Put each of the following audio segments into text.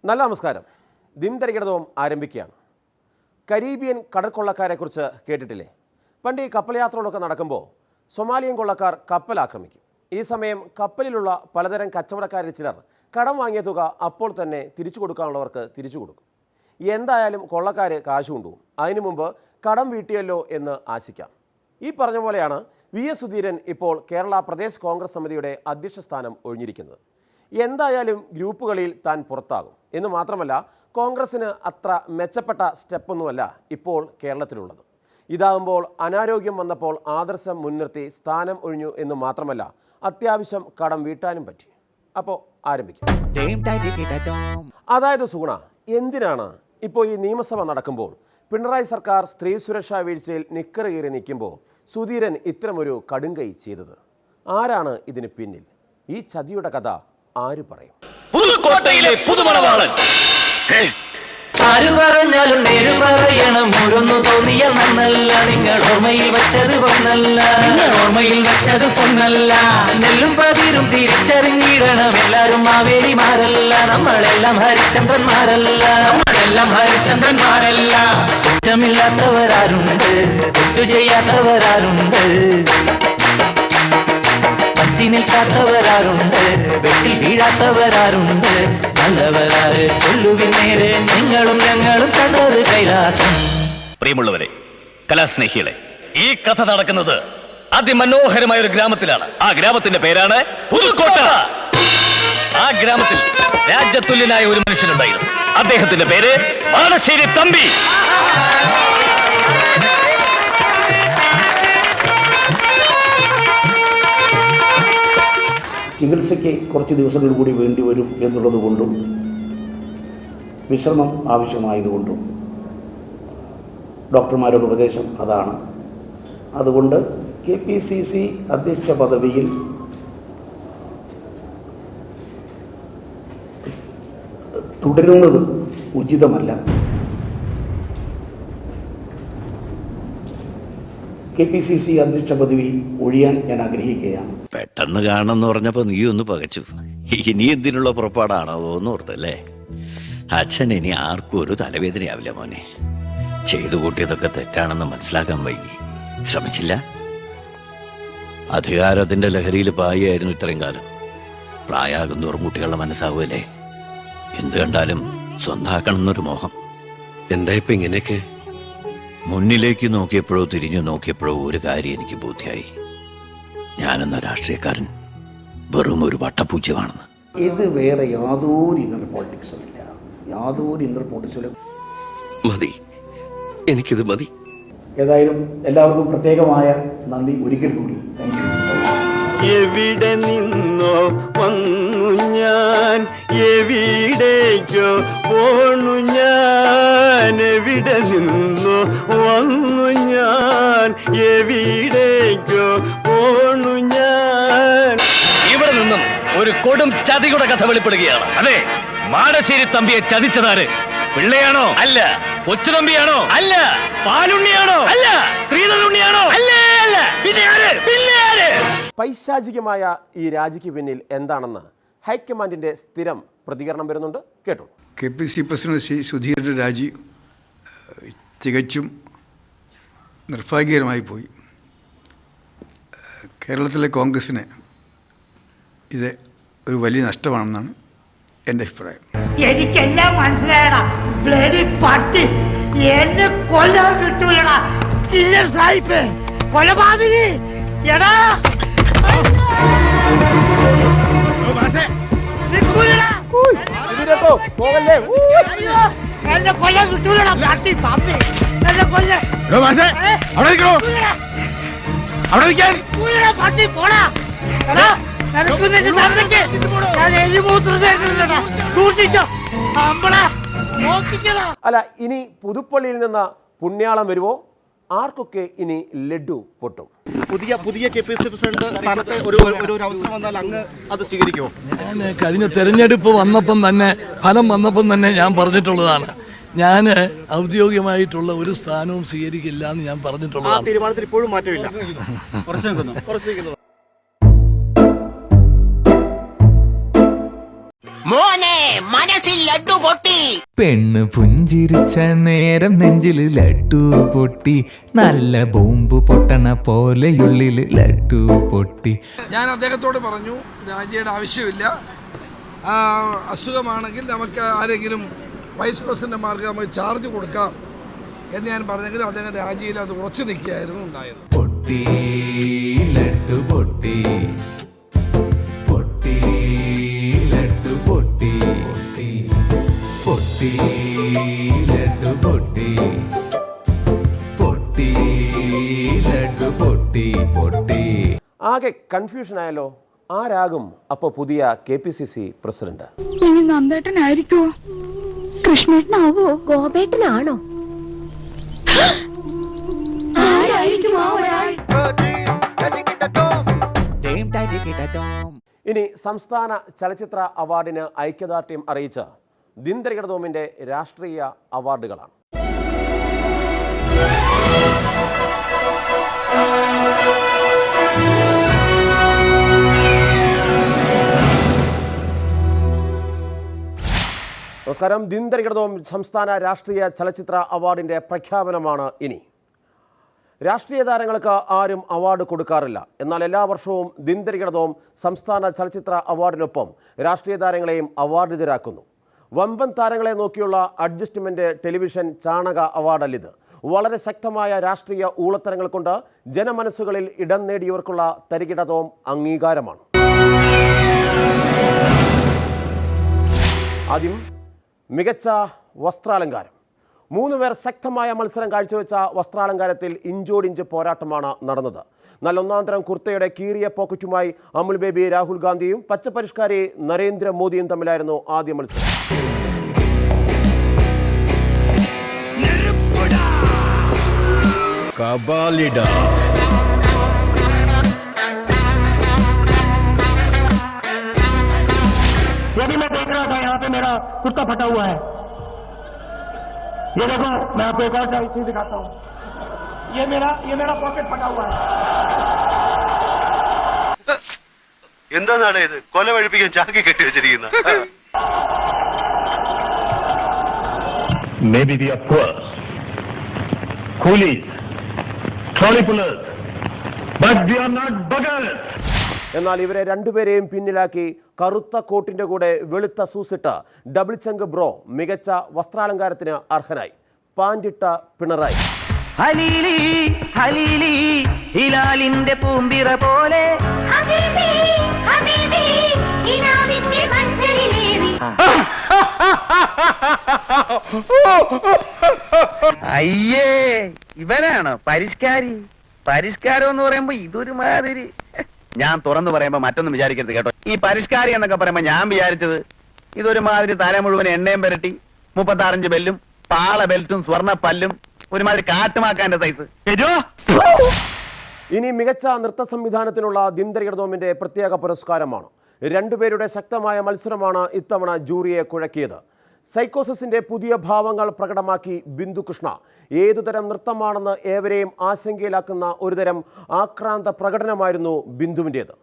നല്ല നമസ്കാരം. ദിനദരികിടതവും ആരംഭിക്കുകയാണ്. കരീബിയൻ കടൽക്കൊള്ളക്കാരെക്കുറിച്ച് കേട്ടിട്ടില്ലേ? പണ്ട് ഈ കപ്പൽ യാത്രകളൊക്കെ നടക്കുമ്പോൾ സൊമാലിയൻ കൊള്ളക്കാർ കപ്പൽ ആക്രമിക്കും. ഈ സമയം കപ്പലിലുള്ള പലതരം കച്ചവടക്കാരിൽ ചിലർ കടം വാങ്ങിയ തുക അപ്പോൾ തന്നെ തിരിച്ചു കൊടുക്കാനുള്ളവർക്ക് തിരിച്ചു കൊടുക്കും. എന്തായാലും കൊള്ളക്കാർ കാശ് കൊണ്ടുപോകും. അതിനു മുമ്പ് കടം വീട്ടിയല്ലോ എന്ന് ആശിക്കാം. ഈ പറഞ്ഞ പോലെയാണ് VS സുധീരൻ ഇപ്പോൾ കേരള പ്രദേശ് കോൺഗ്രസ് സമിതിയുടെ അധ്യക്ഷ സ്ഥാനം ഒഴിഞ്ഞിരിക്കുന്നത്. എന്തായാലും ഗ്രൂപ്പുകളിൽ താൻ പുറത്താകും എന്ന് മാത്രമല്ല, കോൺഗ്രസിന് അത്ര മെച്ചപ്പെട്ട സ്റ്റെപ്പൊന്നുമല്ല ഇപ്പോൾ കേരളത്തിലുള്ളത്. ഇതാകുമ്പോൾ അനാരോഗ്യം വന്നപ്പോൾ ആദർശം മുൻനിർത്തി സ്ഥാനം ഒഴിഞ്ഞു എന്ന് മാത്രമല്ല, അത്യാവശ്യം കടം വീട്ടാനും പറ്റി. അപ്പോൾ ആരംഭിക്കാം. അതായത് സുഗുണ, എന്തിനാണ് ഇപ്പോൾ ഈ നിയമസഭ നടക്കുമ്പോൾ പിണറായി സർക്കാർ സ്ത്രീ സുരക്ഷാ വീഴ്ചയിൽ നിക്കറ് കയറി നിൽക്കുമ്പോൾ സുധീരൻ ഇത്തരമൊരു കടുങ്കൈ ചെയ്തത്? ആരാണ് ഇതിന് പിന്നിൽ? ഈ ചതിയുടെ കഥ ആര് പറയും? പുതുക്കോട്ടയിലെ പുതുമണവാളൻ ആര് പറഞ്ഞാലും നേര് പറയണം. മുഴന്നു തോന്നിയ നന്നല്ല, നിങ്ങൾ ഓർമ്മയിൽ വെച്ചത് പൊന്നല്ല, നിങ്ങൾ ഓർമ്മയിൽ വെച്ചത് പൊന്നല്ല. നെല്ലും പതിരും തിരിച്ചറിഞ്ഞിടണം. എല്ലാരും മാവേലിമാരല്ല, നമ്മളെല്ലാം ഹരിചന്ദ്രന്മാരല്ല, നമ്മളെല്ലാം ഹരിചന്ദ്രന്മാരല്ല. കുറ്റമില്ലാത്തവരാരുണ്ട്, തെറ്റു ചെയ്യാത്തവരാരുണ്ട്, പത്തി നിൽക്കാത്തവരാരുണ്ട്, വെട്ടിൽ വീഴാത്തവരാരുണ്ട്. നല്ലവരാര് കൊല്ലുവിൻ നേരെ, നിങ്ങളും ഞങ്ങളും കണ്ടത് കൈലാസം. പ്രിയമുള്ളവരെ, കലാസ്നേഹികളെ, ഈ കഥ നടക്കുന്നത് അതിമനോഹരമായ ഒരു ഗ്രാമത്തിലാണ്. ആ ഗ്രാമത്തിന്റെ പേരാണ് പുതുക്കോട്ട. ആ ഗ്രാമത്തിൽ രാജ്യതുല്യനായ ഒരു മനുഷ്യനുണ്ടായിരുന്നു. അദ്ദേഹത്തിന്റെ പേര് മാടശ്ശേരി തമ്പി. ചികിത്സയ്ക്ക് കുറച്ച് ദിവസങ്ങൾ കൂടി വേണ്ടി വരും എന്നുള്ളത് കൊണ്ടും വിശ്രമം ആവശ്യമായതുകൊണ്ടും ഡോക്ടർമാരുടെ ഉപദേശം അതാണ്. അതുകൊണ്ട് KPCC അധ്യക്ഷ പദവിയിൽ തുടരുന്നത് ഉചിതമല്ല. KPCC അധ്യക്ഷ പദവി ഒഴിയാൻ ഞാൻ ആഗ്രഹിക്കുകയാണ്. പെട്ടെന്ന് കാണണമെന്ന് പറഞ്ഞപ്പോ നീ ഒന്ന് പകച്ചു. ഇനി എന്തിനുള്ള പുറപ്പാടാണോ ഓർത്തല്ലേ? അച്ഛൻ ഇനി ആർക്കും ഒരു തലവേദനയാവില്ല മോനെ. ചെയ്തു കൂട്ടിയതൊക്കെ തെറ്റാണെന്ന് മനസ്സിലാക്കാൻ വൈകി. ശ്രമിച്ചില്ല. അധികാരത്തിന്റെ ലഹരിയിൽ പായായിരുന്നു ഇത്രയും കാലം. പ്രായമാകുന്നോറും കുട്ടികളുടെ മനസ്സാവുമല്ലേ? എന്ത് കണ്ടാലും സ്വന്താക്കണമെന്നൊരു മോഹം. എന്താ ഇപ്പൊ ഇങ്ങനെയൊക്കെ? മുന്നിലേക്ക് നോക്കിയപ്പോഴോ തിരിഞ്ഞു നോക്കിയപ്പോഴോ ഒരു കാര്യം എനിക്ക് ബോധ്യായി. ഞാനെന്ന രാഷ്ട്രീയക്കാരൻ വെറും ഒരു വട്ടപ്പൂജ്യമാണെന്ന്. ഇത് വേറെ യാതൊരു ഇന്നർ പോളിറ്റിക്സും ഇല്ല. യാതൊരു ഇന്നർ പോളിറ്റിക്സും മതി, എനിക്കിത് മതി. ഏതായാലും എല്ലാവർക്കും പ്രത്യേകമായ നന്ദി ഒരിക്കൽ കൂടി. Thank you. എവിടെ നിന്നോ വന്നു ഞാൻ, എവിടേക്കോ പോണു ഞാൻ. എവിടെ നിന്നോ വന്നു ഞാൻ, എവിടേക്കോ പോണു ഞാൻ. ഇവിടെ നിന്നും ഒരു കൊടും ചതിയുടെ കഥ വെളിപ്പെടുകയാണ്. അതെ, മാടശ്ശേരി തമ്പിയെ ചതിച്ചതാര്? പിള്ളയാണോ? അല്ല. കൊച്ചുതമ്പിയാണോ? അല്ല. പാലുണ്ണിയാണോ? അല്ല. ശ്രീധരുണ്ണിയാണോ? അല്ല. പിന്നെ ആര്? പിന്നെ ആര്? പൈശാചികമായ ഈ രാജിക്ക് പിന്നിൽ എന്താണെന്ന് ഹൈക്കമാൻഡിന്റെ സ്ഥിരം പ്രതികരണം വരുന്നുണ്ട്. കേട്ടു. KPCC പ്രസിഡന്റ് ശ്രീ സുധീരൻ്റെ രാജി തികച്ചും നിർഭാഗ്യകരമായി പോയി. കേരളത്തിലെ കോൺഗ്രസിന് ഇത് ഒരു വലിയ നഷ്ടമാണെന്നാണ് എൻ്റെ അഭിപ്രായം. എനിക്കെല്ലാം മനസ്സിലായടാ. ബ്ലഡി പട്ടി എന്നെ കൊല്ലാൻ കിട്ടൂലടാ. കില്ലർ സാഹിബ്, കൊലപാതകി. എടാ എന്നെ കൊല്ലാൻ കിട്ടൂലടാ പട്ടി പന്നി. എന്നെ കൊല്ല പട്ടി പോടാ. എടാ നിനക്ക് നിന്റെ തന്തയ്ക്ക് ഞാൻ എലിമൂത്രം തരുന്നുണ്ടടാ. സൂക്ഷിച്ചോ അമ്പടാ, നോക്കിക്കടാ. അല്ല, ഇനി പുതുപ്പള്ളിയിൽ നിന്ന് പുണ്യാളം വരുമോ? ആർക്കൊക്കെ ഇനി ലഡു പൊട്ടും? പുതിയ KPCC പ്രസിഡന്റ് സ്ഥാനത്ത് ഒരു അവസരം വന്നാൽ അങ്ങ് അത് സ്വീകരിക്കുമോ? ഞാൻ കഴിഞ്ഞ തെരഞ്ഞെടുപ്പ് വന്നപ്പം തന്നെ, ഫലം വന്നപ്പം തന്നെ ഞാൻ പറഞ്ഞിട്ടുള്ളതാണ്, ഞാൻ ഔദ്യോഗികമായിട്ടുള്ള ഒരു സ്ഥാനവും സ്വീകരിക്കില്ല എന്ന് ഞാൻ പറഞ്ഞിട്ടുള്ളതാണ്. തീരുമാനത്തിൽ ഇപ്പോഴും മാറ്റമില്ല. മോനെ മനസ്സില്ല ലഡ്ഡു പൊട്ടി. പെണ്ണ് പുഞ്ചിരിച്ച നേരം നെഞ്ചില് ലഡ്ഡു പൊട്ടി, നല്ല ബോംബ് പൊട്ടണ പോലെയുള്ളില് ലഡ്ഡു പൊട്ടി. ഞാൻ അദ്ദേഹത്തോട് പറഞ്ഞു, രാജിയുടെ ആവശ്യമില്ല, അസുഖമാണെങ്കിൽ നമുക്ക് ആരെങ്കിലും വൈസ് പ്രസിഡന്റുമാർക്ക് നമുക്ക് ചാർജ് കൊടുക്കാം എന്ന് ഞാൻ പറഞ്ഞെങ്കിലും അദ്ദേഹം രാജിയിൽ അത് ഉറച്ചു നിൽക്കുകയായിരുന്നു ഉണ്ടായത്. പൊട്ടി ലഡ്ഡു പൊട്ടി, പൊട്ടി ലഡ്ഡു പൊട്ടി, പൊട്ടി ലഡ്ഡു പൊട്ടി, പൊട്ടി ലഡ്ഡു പൊട്ടി പൊട്ടി. ആകെ കൺഫ്യൂഷൻ ആയല്ലോ. ആരാകും അപ്പോൾ പുതിയ KPCC പ്രസിഡന്റ്? ഇനി നന്ദേട്ടനായിരിക്കുമോ? കൃഷ്ണേട്ടനാവോ? ഗോപേട്ടനാണോ? ഇനി സംസ്ഥാന ചലച്ചിത്ര അവാർഡിന് ഐക്യദാർഢ്യം അറിയിച്ച ദിൻദരികടതോമിന്റെ രാഷ്ട്രീയ അവാർഡുകളാണ്. നമസ്കാരം. ദിൻദരികടതോം സംസ്ഥാന രാഷ്ട്രീയ ചലച്ചിത്ര അവാർഡിൻ്റെ പ്രഖ്യാപനമാണ് ഇനി. രാഷ്ട്രീയ താരങ്ങൾക്ക് ആരും അവാർഡ് കൊടുക്കാറില്ല. എന്നാൽ എല്ലാ വർഷവും ദിൻദരികടതോം സംസ്ഥാന ചലച്ചിത്ര അവാർഡിനൊപ്പം രാഷ്ട്രീയ താരങ്ങളെയും അവാർഡിതരാക്കുന്നു. വമ്പൻ താരങ്ങളെ നോക്കിയുള്ള അഡ്ജസ്റ്റ്മെൻറ്റ് ടെലിവിഷൻ ചാണക അവാർഡല്ലിത്. വളരെ ശക്തമായ രാഷ്ട്രീയ ഊളത്തരങ്ങൾ കൊണ്ട് ജനമനസ്സുകളിൽ ഇടം നേടിയവർക്കുള്ള തരികിടതോം അംഗീകാരമാണ്. ആദ്യം മികച്ച വസ്ത്രാലങ്കാരം. 3 പേർ ശക്തമായ മത്സരം കാഴ്ചവെച്ച വസ്ത്രാലങ്കാരത്തിൽ ഇഞ്ചോടിഞ്ച് പോരാട്ടമാണ് നടന്നത്. നല്ല ഒന്നാം തരം കുർത്തയുടെ കീറിയ പോക്കറ്റുമായി അമുൽ ബേബി രാഹുൽ ഗാന്ധിയും പച്ചപ്പരിഷ്കാരി നരേന്ദ്രമോദിയും തമ്മിലായിരുന്നു ആദ്യ മത്സരം. यदि मैं देख रहा था यहाँ पे मेरा कुर्ता फटा हुआ है, ये देखो मैं आपको एक और चीज दिखाता हूँ, ये मेरा पॉकेट फटा हुआ है. എന്താണ് ഇത്? കൊല വഴിപ്പിക്കാൻ ചാക്കി കെട്ടി വെച്ചിരിക്കുന്ന. Maybe we are poor, coolies, trolley pullers, but we are not beggars. എന്നാൽ ഇവരെ രണ്ടുപേരെയും പിന്നിലാക്കി കറുത്ത കോട്ടിൻ്റെ കൂടെ വെളുത്ത സൂസിട്ട് ഡബിൾ ചങ്ക് ബ്രോ മികച്ച വസ്ത്രാലങ്കാരത്തിന് അർഹനായി. പാൻറിട്ട പിണറായി. ഹിലാലിന്റെ പൂമ്പിറ പോലെ അയ്യേ, ഇവനാണോ പരിഷ്കാരി? പരിഷ്കാരം എന്ന് പറയുമ്പോ ഇതൊരു മാതിരി. ഞാൻ തുറന്നു പറയുമ്പോ മറ്റൊന്നും വിചാരിക്കരുത് കേട്ടോ. ഈ പരിഷ്കാരി എന്നൊക്കെ പറയുമ്പോ ഞാൻ വിചാരിച്ചത് ഇതൊരു മാതിരി തല മുഴുവൻ എണ്ണയും പുരട്ടി 36 ബെല്ലും പാള ബെൽറ്റും സ്വർണ്ണ പല്ലും ഒരുമാതിരി കാട്ടുമാക്കാന്റെ സൈസ്. ഇനി മികച്ച നൃത്ത സംവിധാനത്തിനുള്ള ദിൻദരികടതോമിന്റെ പ്രത്യേക പുരസ്കാരമാണ്. രണ്ടുപേരുടെ ശക്തമായ മത്സരമാണ് ഇത്തവണ ജൂറിയെ കുഴക്കിയത്. സൈക്കോസിന്റെ പുതിയ ഭാവങ്ങൾ പ്രകടമാക്കി ബിന്ദു കൃഷ്ണ. ഏതുതരം നൃത്തമാണെന്ന് ഏവരെയും ആശങ്കയിലാക്കുന്ന ഒരുതരം ആക്രാന്ത പ്രകടനമായിരുന്നു ബിന്ദുവിൻ്റേത്.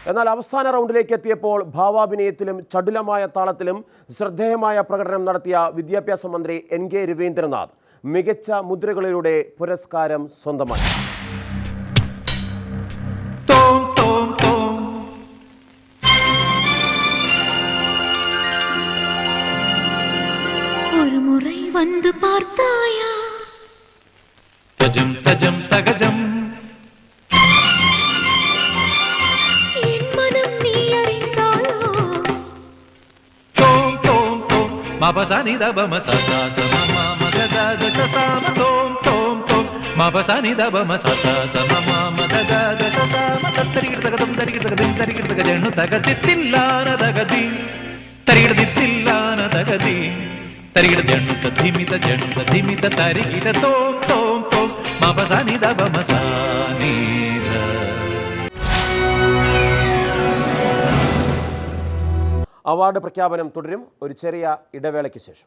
എന്നാൽ അവസാന റൗണ്ടിലേക്ക് എത്തിയപ്പോൾ ഭാവാഭിനയത്തിലും ചടുലമായ താളത്തിലും ശ്രദ്ധേയമായ പ്രകടനം നടത്തിയ വിദ്യാഭ്യാസ മന്ത്രി NK രവീന്ദ്രനാഥ് മികച്ച മുദ്രകളിലൂടെ പുരസ്കാരം സ്വന്തമാക്കി. ഒരു മുறை வந்து பார்த்தாயா തജം തജം തകജം என் மனம் நீ அறிந்தாயோ തോം തോം തോം മപസ നിദ ബമ സ സ സ മ മ ഗ ഗ ദശ സാമ തോം തോം തോം മപസനി ദപമ സസ സമ മമ ദദ ദശ സാമ തരികിടതകതും തരികിടതകതിം തരികിടതക ജണു തകതിത്തില്ലാന തകതി തരികിടതിത്തില്ലാന തകതി തരികിട ജണു തധിമിത തരികിട തോം തോം തോം മപസനി ദപമ സാനി അവാർഡ് പ്രഖ്യാപനം തുടരും ഒരു ചെറിയ ഇടവേളയ്ക്ക് ശേഷം.